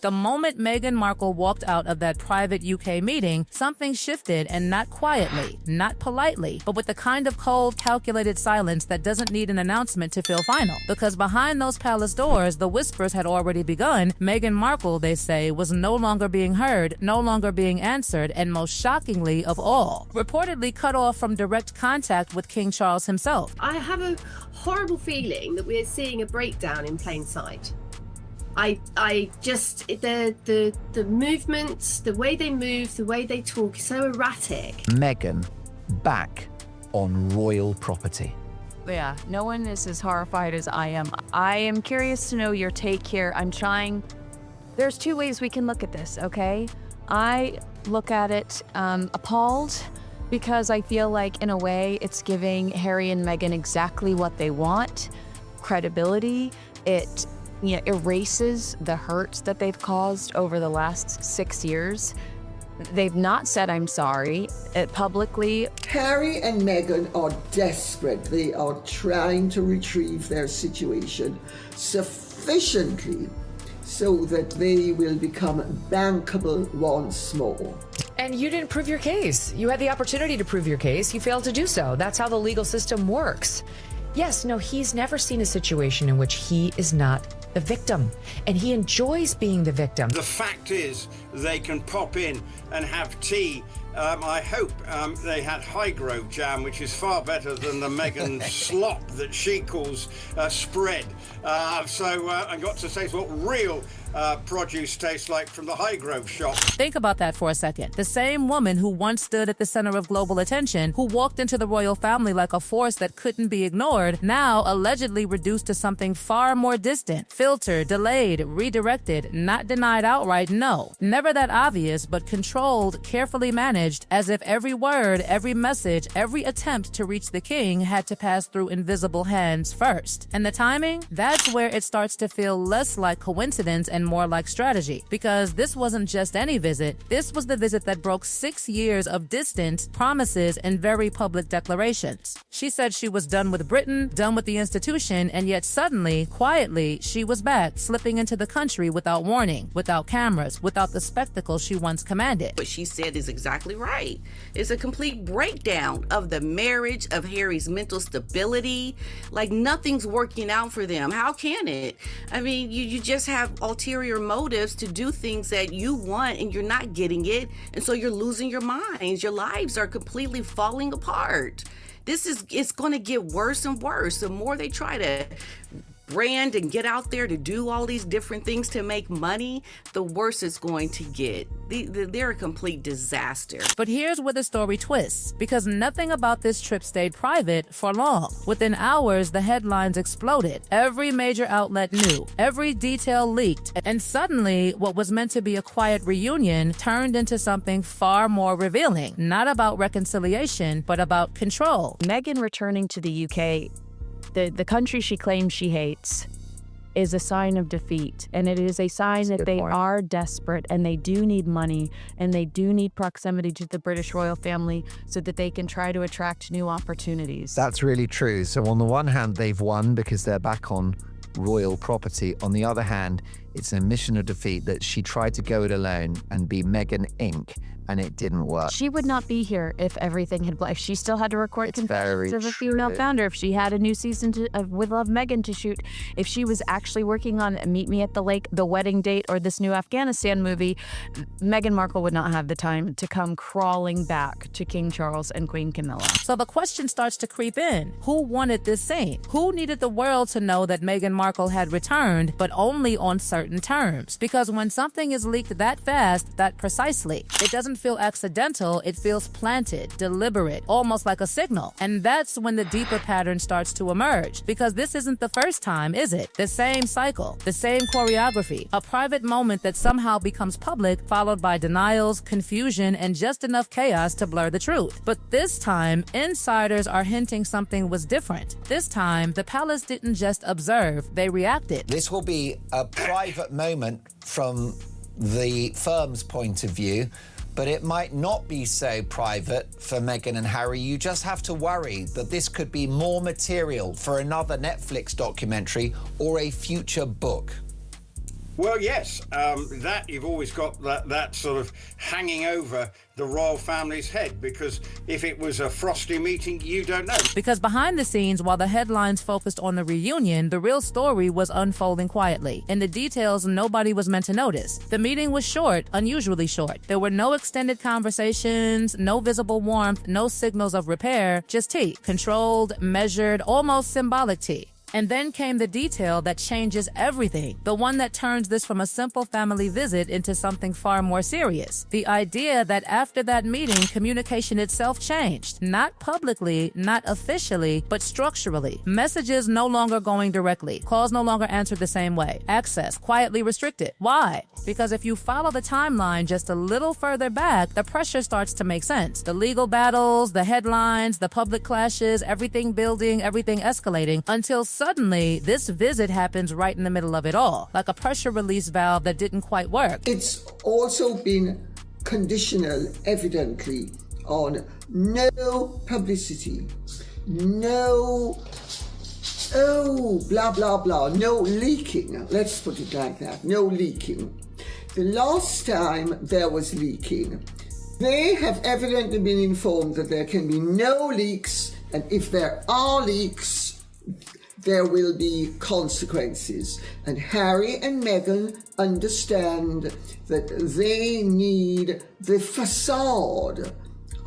The moment Meghan Markle walked out of that private UK meeting, something shifted, and not quietly, not politely, but with the kind of cold, calculated silence that doesn't need an announcement to feel final. Because behind those palace doors, the whispers had already begun. Meghan Markle, they say, was no longer being heard, no longer being answered, and most shockingly of all, reportedly cut off from direct contact with King Charles himself. I have a horrible feeling that we're seeing a breakdown in plain sight. I just, the movements, the way they move, the way they talk is so erratic. Meghan back on royal property. Yeah, no one is as horrified as I am. I am curious to know your take here. There's two ways we can look at this, okay? I look at it appalled, because I feel like, in a way, it's giving Harry and Meghan exactly what they want, credibility. It erases the hurt that they've caused over the last 6 years. They've not said I'm sorry publicly. Harry and Meghan are desperate. They are trying to retrieve their situation sufficiently so that they will become bankable once more. And you didn't prove your case. You had the opportunity to prove your case. You failed to do so. That's how the legal system works. Yes, no, he's never seen a situation in which he is not the victim, and he enjoys being the victim. The fact is, they can pop in and have tea. I hope they had Highgrove jam, which is far better than the Meghan slop that she calls spread. So I got to taste what real produce tastes like from the Highgrove shop. Think about that for a second. The same woman who once stood at the center of global attention, who walked into the royal family like a force that couldn't be ignored, now allegedly reduced to something far more distant, filtered, delayed, redirected, not denied outright, no. Never that obvious, but controlled, carefully managed, as if every word, every message, every attempt to reach the king had to pass through invisible hands first. And the timing? That's where it starts to feel less like coincidence and more like strategy. Because this wasn't just any visit. This was the visit that broke 6 years of distant promises and very public declarations. She said she was done with Britain, done with the institution, and yet suddenly, quietly, she was back, slipping into the country without warning, without cameras, without the spectacle she once commanded. What she said is exactly right. It's a complete breakdown of the marriage, of Harry's mental stability. Like, nothing's working out for them. How can it? I mean, you just have ulterior motives to do things that you want, and you're not getting it, and so you're losing your minds. Your lives are completely falling apart. It's going to get worse and worse. The more they try to brand and get out there to do all these different things to make money, the worse it's going to get. They're a complete disaster. But here's where the story twists, because nothing about this trip stayed private for long. Within hours, the headlines exploded. Every major outlet knew. Every detail leaked. And suddenly, what was meant to be a quiet reunion turned into something far more revealing. Not about reconciliation, but about control. Meghan returning to the UK, the country she claims she hates, is a sign of defeat. And it is a sign that they are desperate, and they do need money, and they do need proximity to the British royal family so that they can try to attract new opportunities. That's really true. So on the one hand, they've won because they're back on royal property. On the other hand, it's a mission of defeat that she tried to go it alone and be Meghan Inc., and it didn't work. She would not be here if everything had... If she still had to record Confessions of a Female Founder, if she had a new season of With Love Meghan to shoot, if she was actually working on Meet Me at the Lake, The Wedding Date, or this new Afghanistan movie, Meghan Markle would not have the time to come crawling back to King Charles and Queen Camilla. So the question starts to creep in. Who wanted this scene? Who needed the world to know that Meghan Markle had returned, but only on certain terms? Because when something is leaked that fast, that precisely, it doesn't feel accidental, it feels planted, deliberate, almost like a signal. And that's when the deeper pattern starts to emerge. Because this isn't the first time, is it? The same cycle, the same choreography, a private moment that somehow becomes public, followed by denials, confusion, and just enough chaos to blur the truth. But this time, insiders are hinting something was different. This time, the palace didn't just observe, they reacted. This will be a private moment from the firm's point of view, but it might not be so private for Meghan and Harry. You just have to worry that this could be more material for another Netflix documentary or a future book. Well, yes, that you've always got that sort of hanging over the royal family's head, because if it was a frosty meeting, you don't know. Because behind the scenes, while the headlines focused on the reunion, the real story was unfolding quietly. In the details, nobody was meant to notice. The meeting was short, unusually short. There were no extended conversations, no visible warmth, no signals of repair, just tea. Controlled, measured, almost symbolic tea. And then came the detail that changes everything, the one that turns this from a simple family visit into something far more serious. The idea that after that meeting, communication itself changed. Not publicly, not officially, but structurally. Messages no longer going directly. Calls no longer answered the same way. Access quietly restricted. Why? Because if you follow the timeline just a little further back, the pressure starts to make sense. The legal battles, the headlines, the public clashes, everything building, everything escalating, until suddenly this visit happens right in the middle of it all, like a pressure release valve that didn't quite work. It's also been conditional, evidently, on no publicity, no, blah, blah, blah, no leaking. Let's put it like that, no leaking. The last time there was leaking, they have evidently been informed that there can be no leaks, and if there are leaks, there will be consequences. And Harry and Meghan understand that they need the facade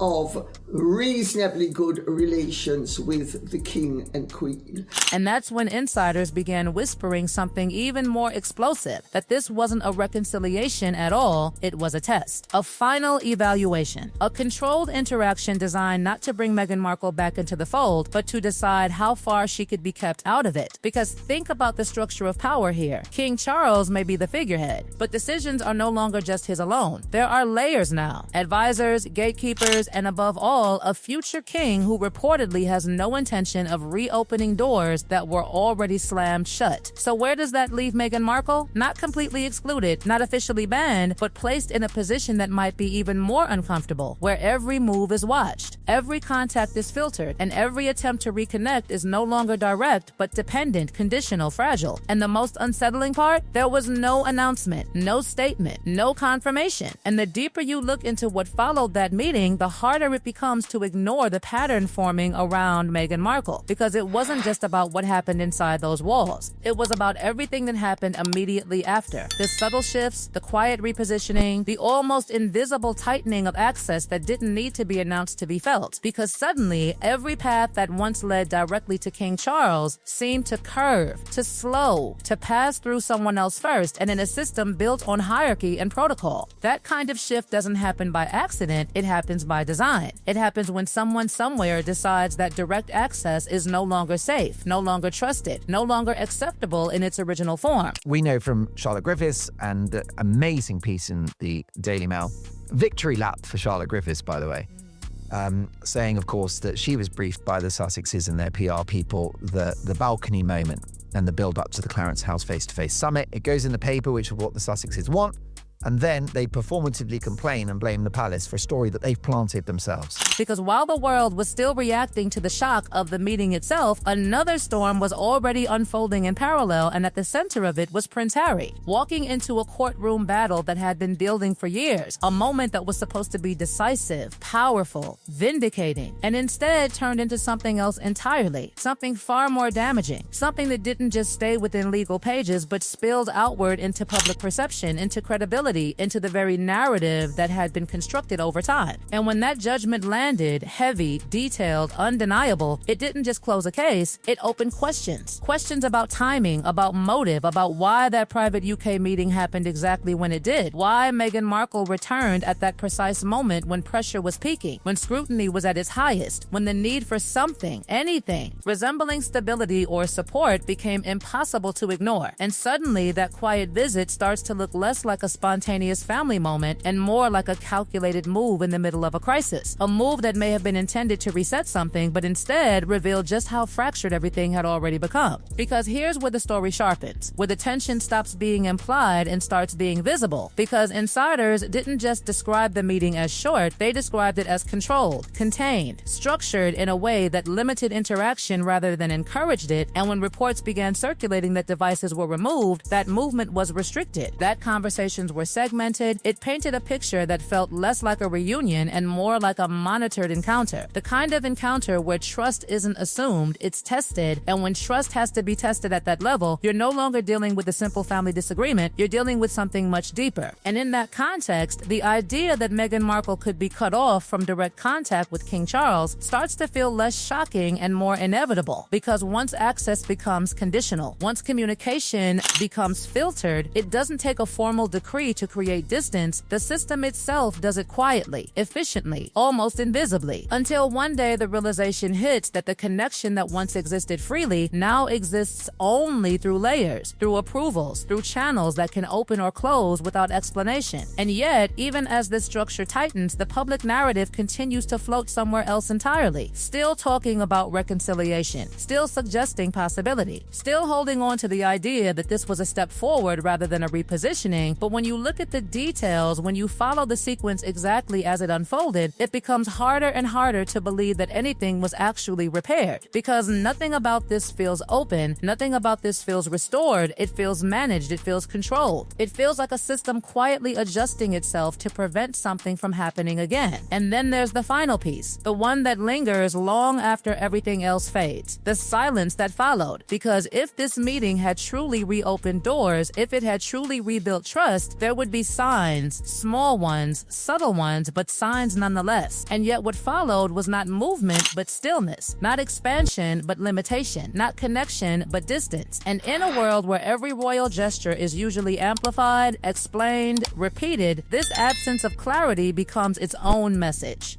of reasonably good relations with the king and queen. And that's when insiders began whispering something even more explosive, that this wasn't a reconciliation at all, it was a test, a final evaluation, a controlled interaction designed not to bring Meghan Markle back into the fold, but to decide how far she could be kept out of it. Because think about the structure of power here. King Charles may be the figurehead, but decisions are no longer just his alone. There are layers now, advisors, gatekeepers, and above all, a future king who reportedly has no intention of reopening doors that were already slammed shut. So where does that leave Meghan Markle? Not completely excluded, not officially banned, but placed in a position that might be even more uncomfortable, where every move is watched, every contact is filtered, and every attempt to reconnect is no longer direct, but dependent, conditional, fragile. And the most unsettling part? There was no announcement, no statement, no confirmation. And the deeper you look into what followed that meeting, the harder it becomes to ignore the pattern forming around Meghan Markle, because it wasn't just about what happened inside those walls. It was about everything that happened immediately after. The subtle shifts, the quiet repositioning, the almost invisible tightening of access that didn't need to be announced to be felt, because suddenly every path that once led directly to King Charles seemed to curve, to slow, to pass through someone else first, and in a system built on hierarchy and protocol. That kind of shift doesn't happen by accident, it happens by design. It happens when someone somewhere decides that direct access is no longer safe, no longer trusted, no longer acceptable in its original form. We know from Charlotte Griffiths, and the amazing piece in the Daily Mail, victory lap for Charlotte Griffiths, by the way, saying, of course, that she was briefed by the Sussexes and their PR people, the balcony moment and the build-up to the Clarence House face-to-face summit. It goes in the paper, which is what the Sussexes want. And then they performatively complain and blame the palace for a story that they've planted themselves. Because while the world was still reacting to the shock of the meeting itself, another storm was already unfolding in parallel, and at the center of it was Prince Harry, walking into a courtroom battle that had been building for years, a moment that was supposed to be decisive, powerful, vindicating, and instead turned into something else entirely, something far more damaging, something that didn't just stay within legal pages, but spilled outward into public perception, into credibility, into the very narrative that had been constructed over time. And when that judgment landed, heavy, detailed, undeniable, it didn't just close a case, it opened questions. Questions about timing, about motive, about why that private UK meeting happened exactly when it did, why Meghan Markle returned at that precise moment when pressure was peaking, when scrutiny was at its highest, when the need for something, anything, resembling stability or support became impossible to ignore. And suddenly, that quiet visit starts to look less like a spontaneous spontaneous family moment and more like a calculated move in the middle of a crisis. A move that may have been intended to reset something, but instead revealed just how fractured everything had already become. Because here's where the story sharpens, where the tension stops being implied and starts being visible. Because insiders didn't just describe the meeting as short, they described it as controlled, contained, structured in a way that limited interaction rather than encouraged it, and when reports began circulating that devices were removed, that movement was restricted, that conversations were segmented. It painted a picture that felt less like a reunion and more like a monitored encounter. The kind of encounter where trust isn't assumed, it's tested, and when trust has to be tested at that level, you're no longer dealing with a simple family disagreement, you're dealing with something much deeper. And in that context, the idea that Meghan Markle could be cut off from direct contact with King Charles starts to feel less shocking and more inevitable, because once access becomes conditional, once communication becomes filtered, it doesn't take a formal decree to create distance. The system itself does it quietly, efficiently, almost invisibly, until one day the realization hits that the connection that once existed freely now exists only through layers, through approvals, through channels that can open or close without explanation. And yet, even as this structure tightens, the public narrative continues to float somewhere else entirely, still talking about reconciliation, still suggesting possibility, still holding on to the idea that this was a step forward rather than a repositioning. But when you look at the details, when you follow the sequence exactly as it unfolded, it becomes harder and harder to believe that anything was actually repaired, because nothing about this feels open, nothing about this feels restored. It feels managed, it feels controlled. It feels like a system quietly adjusting itself to prevent something from happening again. And then there's the final piece, the one that lingers long after everything else fades, the silence that followed. Because if this meeting had truly reopened doors, if it had truly rebuilt trust, there would be signs, small ones, subtle ones, but signs nonetheless. And yet what followed was not movement, but stillness, not expansion, but limitation, not connection, but distance. And in a world where every royal gesture is usually amplified, explained, repeated, this absence of clarity becomes its own message.